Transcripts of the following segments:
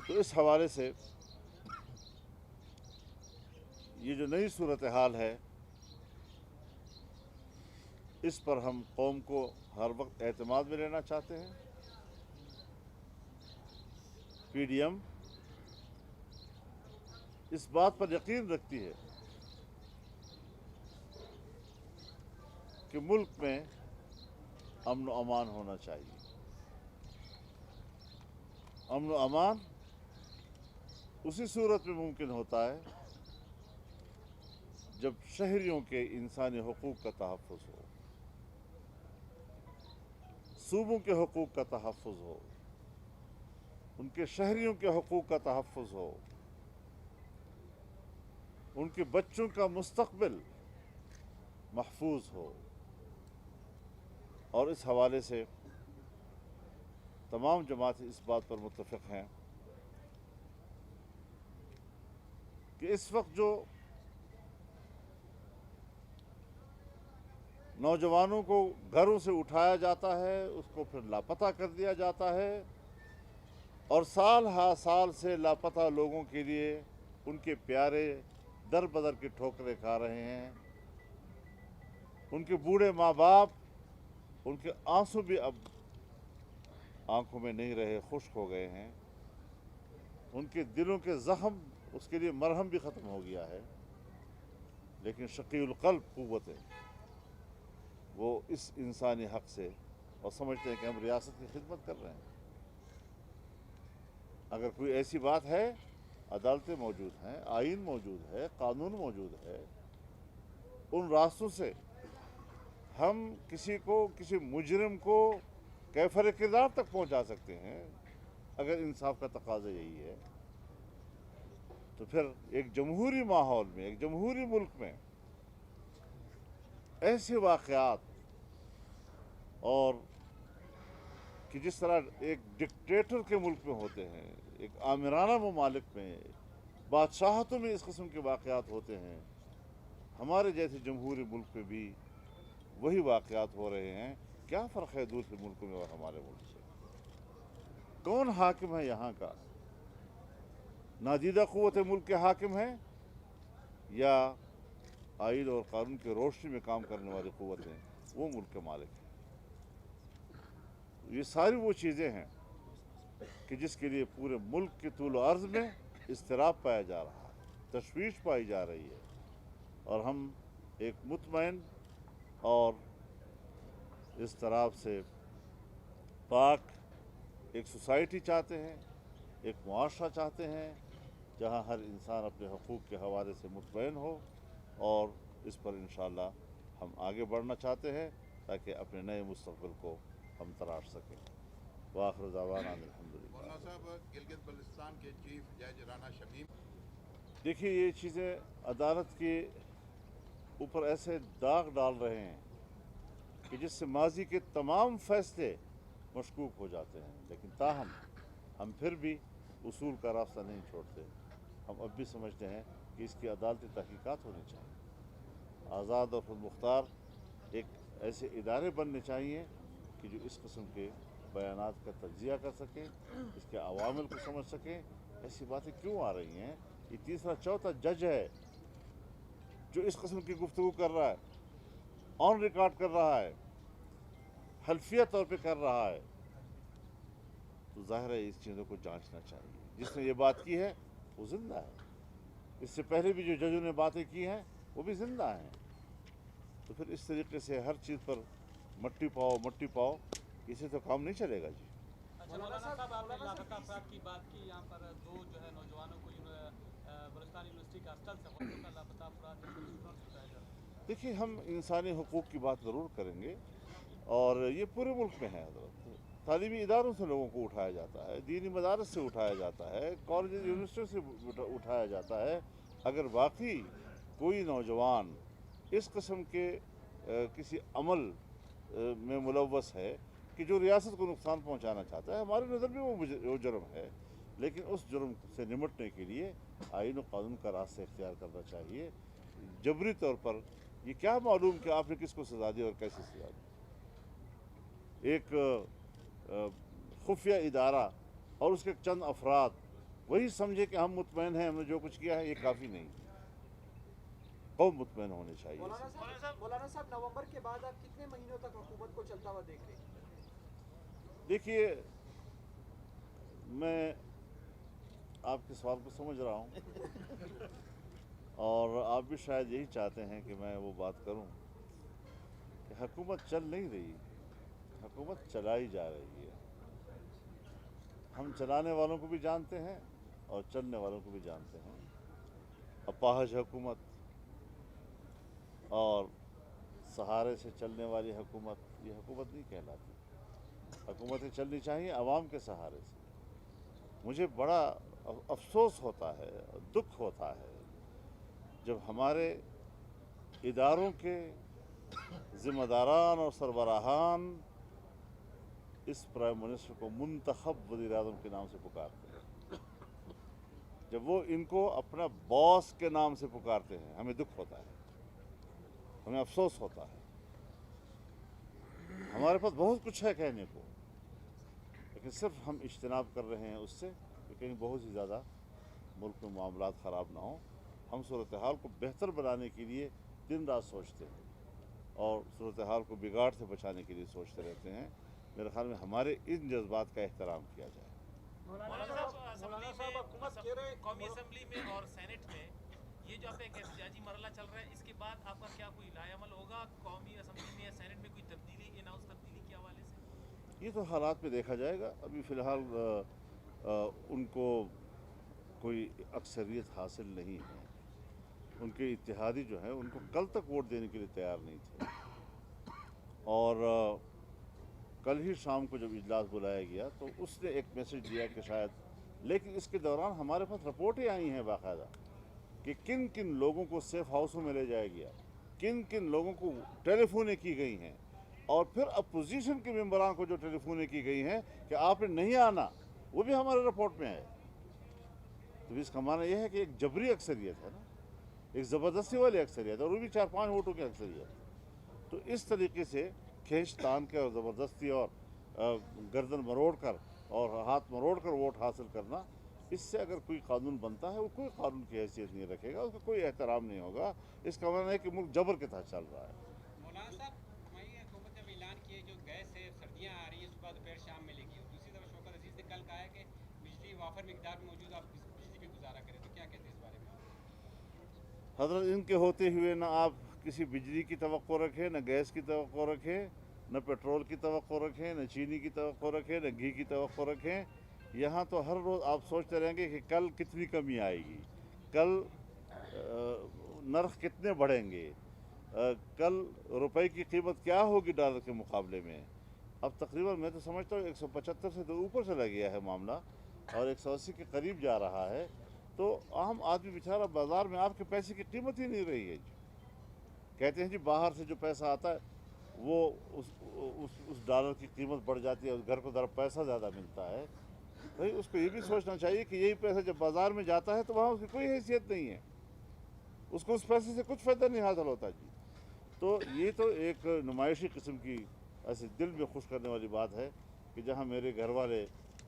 تو اس حوالے سے یہ جو نئی صورتحال ہے اس پر ہم قوم کو ہر وقت اعتماد میں لینا چاہتے ہیں۔ پی ڈی ایم اس بات پر یقین رکھتی ہے کہ ملک میں امن و امان ہونا چاہیے۔ امن و امان اسی صورت میں ممکن ہوتا ہے جب شہریوں کے انسانی حقوق کا تحفظ ہو، صوبوں کے حقوق کا تحفظ ہو، ان کے شہریوں کے حقوق کا تحفظ ہو، ان کے بچوں کا مستقبل محفوظ ہو۔ اور اس حوالے سے تمام جماعتیں اس بات پر متفق ہیں کہ اس وقت جو نوجوانوں کو گھروں سے اٹھایا جاتا ہے اس کو پھر لاپتہ کر دیا جاتا ہے، اور سال ہا سال سے لاپتہ لوگوں کے لیے ان کے پیارے در بدر کی ٹھوکریں کھا رہے ہیں۔ ان کے بوڑھے ماں باپ، ان کے آنسو بھی اب آنکھوں میں نہیں رہے، خشک ہو گئے ہیں۔ ان کے دلوں کے زخم، اس کے لیے مرہم بھی ختم ہو گیا ہے، لیکن شقی القلب قوت ہے، وہ اس انسانی حق سے اور سمجھتے ہیں کہ ہم ریاست کی خدمت کر رہے ہیں۔ اگر کوئی ایسی بات ہے، عدالتیں موجود ہیں، آئین موجود ہے، قانون موجود ہے، ان راستوں سے ہم کسی مجرم کو کیفر کردار تک پہنچا سکتے ہیں۔ اگر انصاف کا تقاضا یہی ہے تو پھر ایک جمہوری ماحول میں، ایک جمہوری ملک میں ایسے واقعات، اور کہ جس طرح ایک ڈکٹیٹر کے ملک میں ہوتے ہیں، ایک آمرانہ ممالک میں، بادشاہتوں میں اس قسم کے واقعات ہوتے ہیں، ہمارے جیسے جمہوری ملک میں بھی وہی واقعات ہو رہے ہیں۔ کیا فرق ہے دوسرے ملکوں میں اور ہمارے ملک سے؟ کون حاکم ہے یہاں کا؟ نادیدہ قوت ملک کے حاکم ہیں یا آئین اور قانون کی روشنی میں کام کرنے والی قوتیں وہ ملک کے مالک ہیں؟ یہ ساری وہ چیزیں ہیں کہ جس کے لیے پورے ملک کے طول و عرض میں اضطراب پایا جا رہا ہے، تشویش پائی جا رہی ہے، اور ہم ایک مطمئن اور اضطراب سے پاک ایک سوسائٹی چاہتے ہیں، ایک معاشرہ چاہتے ہیں جہاں ہر انسان اپنے حقوق کے حوالے سے مطمئن ہو، اور اس پر انشاءاللہ ہم آگے بڑھنا چاہتے ہیں تاکہ اپنے نئے مستقبل کو ہم تراش سکیں۔ وآخر دعوانا الحمدللہ۔ مولانا صاحب، گلگت بلتستان کے چیف جج رانا شمیم، دیکھیے یہ چیزیں عدالت کے اوپر ایسے داغ ڈال رہے ہیں کہ جس سے ماضی کے تمام فیصلے مشکوک ہو جاتے ہیں، لیکن تاہم ہم پھر بھی اصول کا راستہ نہیں چھوڑتے۔ ہم اب بھی سمجھتے ہیں کہ اس کی عدالتی تحقیقات ہونی چاہیے، آزاد اور خود مختار ایک ایسے ادارے بننے چاہیے کہ جو اس قسم کے بیانات کا تجزیہ کر سکیں، اس کے عوامل کو سمجھ سکیں، ایسی باتیں کیوں آ رہی ہیں۔ یہ تیسرا چوتھا جج ہے جو اس قسم کی گفتگو کر رہا ہے، آن ریکارڈ کر رہا ہے، حلفیہ طور پہ کر رہا ہے، تو ظاہر ہے اس چیزوں کو جانچنا چاہیے۔ جس نے یہ بات کی ہے وہ زندہ ہے، اس سے پہلے بھی جو ججوں نے باتیں کی ہیں وہ بھی زندہ ہیں۔ تو پھر اس طریقے سے ہر چیز پر مٹی پاؤ، اسے تو کام نہیں چلے گا جی۔ اچھا مولانا صاحب، آپ نے لاپتہ افراد کی بات کی، یہاں پر دو جو ہے نوجوانوں کو بلوچستان یونیورسٹی کے ہاسٹل سے بہت زیادہ لاپتہ افراد ہیں، اسٹوڈنٹس بتایا جا رہا ہے۔ دیکھیے ہم انسانی حقوق کی بات ضرور کریں گے، اور یہ پورے ملک میں ہے حضرت۔ تعلیمی اداروں سے لوگوں کو اٹھایا جاتا ہے، دینی مدارس سے اٹھایا جاتا ہے، کالج یونیورسٹیوں سے اٹھایا جاتا ہے۔ اگر واقعی کوئی نوجوان اس قسم کے کسی عمل میں ملوث ہے کہ جو ریاست کو نقصان پہنچانا چاہتا ہے، ہماری نظر میں وہ جرم ہے، لیکن اس جرم سے نمٹنے کے لیے آئین و قانون کا راستہ اختیار کرنا چاہیے۔ جبری طور پر یہ کیا معلوم کہ آپ نے کس کو سزا دی اور کیسے سزا دی۔ ایک خفیہ ادارہ اور اس کے چند افراد वही समझे कि हम मुतमैन हैं, हमने जो कुछ किया है ये काफ़ी नहीं, कौम मुतमैन होनी चाहिए। मौलाना साहब नवंबर के बाद आप कितने महीनों तक हुकूमत को चलता हुआ देख रहे हैं? देखिए, मैं आपके सवाल को समझ रहा हूँ और आप भी शायद यही चाहते हैं कि मैं वो बात करूं कि हुकूमत चल नहीं रही, हुकूमत चलाई जा रही है। हम चलाने वालों को भी जानते हैं और चलने वालों को भी जानते हैं। अपाहज हुकूमत और सहारे से चलने वाली हुकूमत, ये हुकूमत नहीं कहलाती। हुकूमतें चलनी चाहिए अवाम के सहारे से। मुझे बड़ा अफसोस होता है, दुख होता है जब हमारे इदारों के ज़िम्मेदारान और सरबराहान इस प्राइम मिनिस्टर को मुंतखब वज़ीर-ए-आज़म के नाम से पुकारते हैं, जब वो इनको अपना बॉस के नाम से पुकारते हैं, हमें दुख होता है, हमें अफसोस होता है। हमारे पास बहुत कुछ है कहने को, लेकिन सिर्फ हम इज्तिनाब कर रहे हैं उससे कि कहीं बहुत ही ज़्यादा मुल्क में मामलात ख़राब ना हो। हम सूरत हाल को बेहतर बनाने के लिए दिन रात सोचते हैं और सूरत हाल को बिगाड़ से बचाने के लिए सोचते रहते हैं। मेरे ख्याल में हमारे इन जज्बात का एहतराम किया जाए। मौलाना साहब, कौमी असम्बली में और सेनेट में ये जो आप एक एहतजाजी मरहला चल रहा है, इसके बाद आपका क्या कोई लाएअमल होगा कौमी असम्बली में या सेनेट में, कोई तब्दीली तब्दीली के हवाले से? ये तो हालात में देखा जाएगा। अभी फ़िलहाल उनको कोई अक्सरियत हासिल नहीं है। उनके इत्तेहादी जो हैं उनको कल तक वोट देने के लिए तैयार नहीं थे और कल ही शाम को जब इजलास बुलाया गया तो उसने एक मैसेज दिया कि शायद, लेकिन इसके दौरान हमारे पास रिपोर्टें आई हैं बाकायदा कि किन किन लोगों को सेफ हाउसों में ले जाया गया, किन किन लोगों को टेलीफोनें की गई हैं और फिर अपोजिशन के मेंबरान को जो टेलीफोनें की गई हैं कि आपने नहीं आना, वो भी हमारे रिपोर्ट में है। तो इसका माना यह है कि एक जबरी अक्सरियत है ना, एक ज़बरदस्ती वाली अक्सरियत और वो भी 4-5 वोटों की अक्सरियत। तो इस तरीके से खींच तान के और ज़बरदस्ती और गर्दन मरोड़ कर और हाथ मरोड़ कर वोट हासिल करना, इससे अगर कोई कानून बनता है वो कोई कानून की हैसियत नहीं रखेगा, उसका कोई एहतराम नहीं होगा। इसका माना है कि मुल्क जबर के तहत चल रहा है। मौलाना साहब, हमारी हुकूमत ने ऐलान किया जो गैस है सर्दियाँ आ रही है सुबह दोपहर शाम मिलेगी, और दूसरी तरफ शौकत अजीज़ ने कल कहा है कि बिजली वाफर मिकदार में मौजूद, आप बिजली पे गुजारा करें, तो क्या कहते हैं इस बारे में? हज़रत, इनके होते हुए ना आप किसी बिजली की तवक्को रखें, न गैस की तवक्को रखें, न पेट्रोल की तवक्को रखें, न चीनी की तवक्को रखें, न घी की तवक्को रखें। यहाँ तो हर रोज़ आप सोचते रहेंगे कि कल कितनी कमी आएगी, कल नर्ख कितने बढ़ेंगे, कल रुपए की कीमत क्या होगी डॉलर के मुकाबले में। अब तकरीबन मैं तो समझता हूँ 175 से तो ऊपर चला गया है मामला और 180 के करीब जा रहा है। तो आम आदमी बेचारा बाज़ार में आपके पैसे की कीमत ही नहीं रही है। कहते हैं जी बाहर से जो पैसा आता है वो उस डॉलर की कीमत बढ़ जाती है, उस घर को ज़रा पैसा ज़्यादा मिलता है। भाई उसको ये भी सोचना चाहिए कि यही पैसा जब बाज़ार में जाता है तो वहाँ उसकी कोई हैसियत नहीं है, उसको उस पैसे से कुछ फ़ायदा नहीं हासिल होता जी। तो ये तो एक नुमाइशी किस्म की ऐसे दिल में खुश करने वाली बात है कि जहाँ मेरे घर वाले,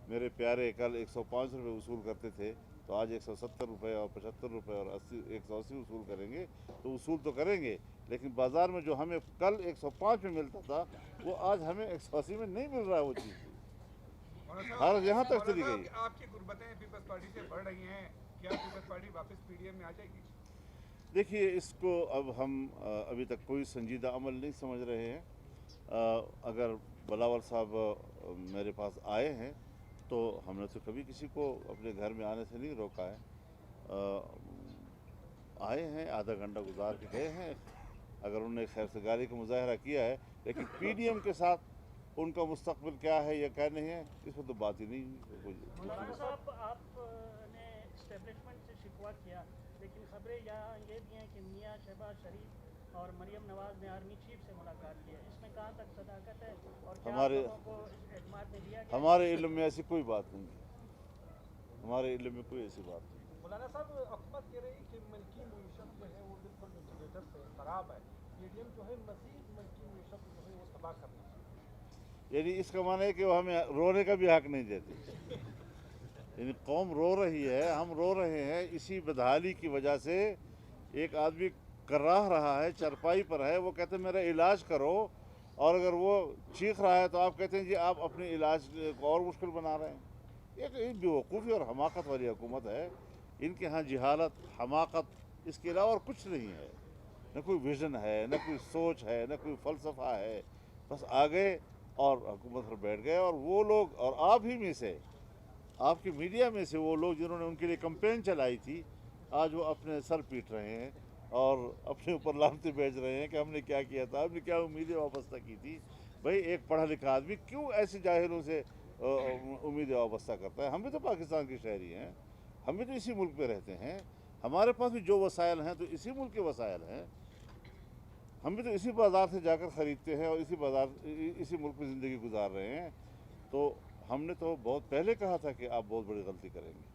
मेरे प्यारे कल 105 रुपये वसूल करते थे तो आज 170 रुपये और 75 रुपये और 180 वसूल करेंगे। तो वसूल तो करेंगे, लेकिन बाज़ार में जो हमें कल 105 में मिलता था वो आज हमें 180 में नहीं मिल रहा है वो चीज़। हालत यहाँ तक चली गई। आपकी गुर्बतें पीपल्स पार्टी से बढ़ रही हैं, क्या पीपल्स पार्टी वापस पीडीएम में आ जाएगी? देखिए, इसको अब हम अभी तक कोई संजीदा अमल नहीं समझ रहे हैं। अगर बिलावल साहब मेरे पास आए हैं तो हमने तो कभी किसी को अपने घर में आने से नहीं रोका है। आए हैं, आधा घंटा गुजार के गए हैं। अगर उन्होंने खैरसगारी का मुजाहरा किया है, लेकिन पीडीएम के साथ उनका मुस्तकबिल क्या है या क्या नहीं है, इस पर तो बात ही नहीं हुई। मौलाना साहब, आपने इस्टेब्लिशमेंट से शिकवा किया, लेकिन खबरें यहाँ ये भी हैं कि मियाँ शहबाज शरीफ और मरियम नवाज़ ने आर्मी चीफ से मुलाकात की है, इसमें कहाँ तक सदाकत है और क्या हमारे लोगों को एतमाद में लिया गया? हमारे इल्म में ऐसी कोई बात नहीं है, हमारे इल्म में कोई ऐसी बात नहीं। मौलाना साहब, हुकूमत कह रही कि मल्की मीशत जो है वो बिल्कुल वेंटिलेटर से ख़राब है, पीडीएम जो है मज़ीद मल्की मीशत जो है वो तबाह करना चाहिए। यानी इसका माना है कि वो हमें रोने का भी हक नहीं देते। यानी कौम रो रही है, हम रो रहे हैं इसी बदहाली की वजह से। एक आदमी कराह रहा है, चरपाई पर है, वो कहते हैं मेरा इलाज करो, और अगर वो चीख रहा है तो आप कहते हैं जी आप अपने इलाज को और मुश्किल बना रहे हैं। एक बेवकूफ़ी और हमाकत वाली हुकूमत है। इनके यहाँ जहालत, हमाकत, इसके अलावा और कुछ नहीं है। न कोई विज़न है, न कोई सोच है, न कोई फ़लसफ़ा है। बस आ गए और हुकूमत पर बैठ गए। और वो लोग, और आप ही में से, आपकी मीडिया में से वो लोग जिन्होंने उनके लिए कैंपेन चलाई थी, आज वो अपने सर पीट रहे हैं और अपने ऊपर लानतें भेज रहे हैं कि हमने क्या किया था, हमने क्या उम्मीदें वाबस्ता की थी। भाई एक पढ़ा लिखा आदमी क्यों ऐसे जाहिलों से उम्मीदें वाबस्ता करता है? हम भी तो पाकिस्तान के शहरी हैं, हम भी तो इसी मुल्क पे रहते हैं, हमारे पास भी जो वसाइल हैं तो इसी मुल्क के वसाइल हैं। हम भी तो इसी बाज़ार से जाकर ख़रीदते हैं और इसी मुल्क में ज़िंदगी गुजार रहे हैं। तो हमने तो बहुत पहले कहा था कि आप बहुत बड़ी गलती करेंगे,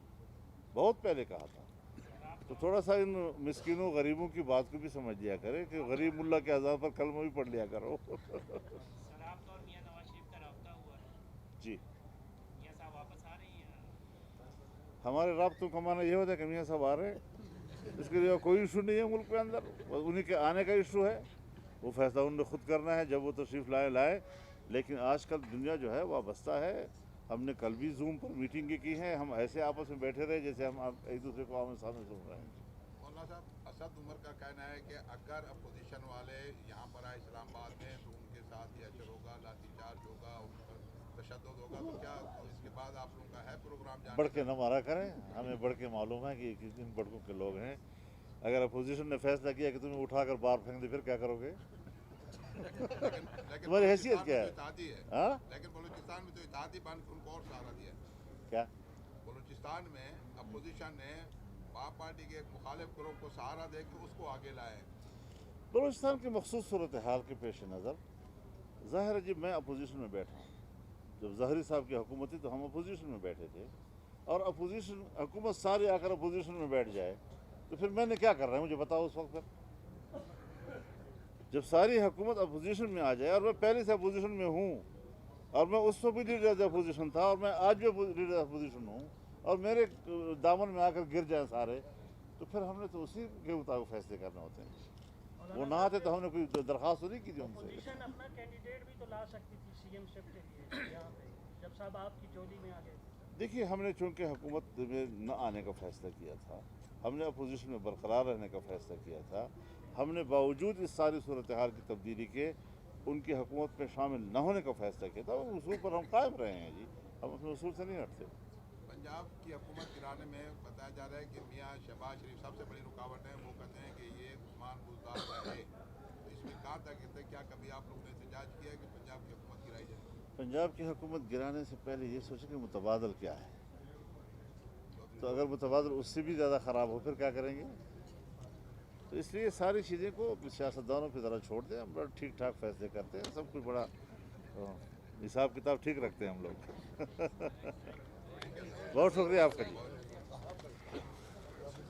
बहुत पहले कहा था। तो थोड़ा सा इन मिस्किनों गरीबों की बात को भी समझ लिया करें कि गरीब मुल्ला के अज़ान पर कलमा भी पढ़ लिया करो। सर आपका और मियां नवाज शरीफ का रब्ता हुआ है? जी, मियां साहब वापस आ रही हैं? हमारे राब्तों का माना ये होता है कि मियाँ साहब आ रहे हैं, इसके लिए कोई इशू नहीं है मुल्क के अंदर, बस उन्हीं के आने का इशू है। वो फैसला उन्होंने खुद करना है, जब वो तशरीफ़ लाए। लेकिन आजकल दुनिया जो है वाबस्ता है। हमने कल भी जूम पर मीटिंगें की हैं, हम ऐसे आपस में बैठे रहे जैसे हम एक दूसरे को आमने सामने सुन रहे हैं। मौलाना साहब, असद उमर का कहना है कि अगर अपोजिशन वाले यहाँ पर आए इस्लामाबाद में तो उनके साथ ही अशर होगा, लाठीचार्ज होगा, उन पर तशद्दुद होगा। तो क्या इसके बाद आप लोगों का है प्रोग्राम? बढ़ के न मारा करें, हमें बढ़ के मालूम है कि किन बड़कों के लोग हैं। अगर अपोजिशन ने फैसला किया कि तुम्हें उठाकर बाहर फेंक दे, फिर क्या करोगे? तुम्हारी हैसियत क्या है? हाँ? लेकिन बलूचिस्तान में तो इत्तेहादी बन के उनको और सहारा दिया। क्या बलूचिस्तान में अपोजिशन ने बाप पार्टी के एक मुखालिफ ग्रुप को सहारा दे के उसको आगे लाए। बलूचिस्तान की मखसूस सूरत हाल के पेश नज़र ज़ाहिर है जी, मैं अपोजिशन में बैठा हूँ। जब ज़हरी साहब की हुकूमत थी तो हम अपोजिशन में बैठे थे, और अपोजिशन हुकूमत सारी आकर अपोजिशन में बैठ जाए तो फिर मैंने क्या कर रहा है मुझे बताओ उस वक्त। फिर जब सारी हुकूमत अपोजिशन में आ जाए, और मैं पहले से अपोजिशन में हूँ, और मैं उस वक्त भी लीडर अपोजिशन था, और मैं आज भी लीडर अपोजिशन हूँ, और मेरे दामन में आकर गिर जाए सारे, तो फिर हमने तो उसी के मुताबिक फैसले करने होते हैं। वो ना आते तो हमने कोई दरख्वास्त तो नहीं की थी उनसे। अपोजिशन अपना कैंडिडेट भी तो ला सकती थी सीएम शिप के लिए यहाँ पे, जब साहब आपकी चोली में आ गए। देखिए, हमने चूँकि हुकूमत में न आने का फ़ैसला किया था, हमने अपोजिशन में बरकरार रहने का फ़ैसला किया था, हमने बावजूद इस सारी सूरत हाल की तब्दीली के उनकी हुकूमत में शामिल न होने का फ़ैसला किया था। उस उसूल पर हम कायम रहे हैं जी, हम अपने उसूल से नहीं हटते। पंजाब की हुकूमत गिराने में बताया जा रहा है कि मियाँ शहबाज शरीफ सबसे बड़ी रुकावट है। वो कहते हैं कि ये उस्मान बुज़दार रहे। तो इसमें कहा था कि क्या कभी आप लोगों ने एहतजाज किया है कि पंजाब की हुकूमत गिराई जाए? पंजाब की हुकूमत गिराने से पहले ये सोचें कि मुतबादल क्या है। तो अगर मुतबादल उससे भी ज़्यादा ख़राब हो फिर क्या करेंगे? तो इसलिए सारी चीज़ें को सियासतदानों की तरह छोड़ दें। हम बड़ा ठीक ठाक फैसले करते हैं, सब कुछ बड़ा हिसाब किताब ठीक रखते हैं हम लोग। बहुत शुक्रिया आपका जी।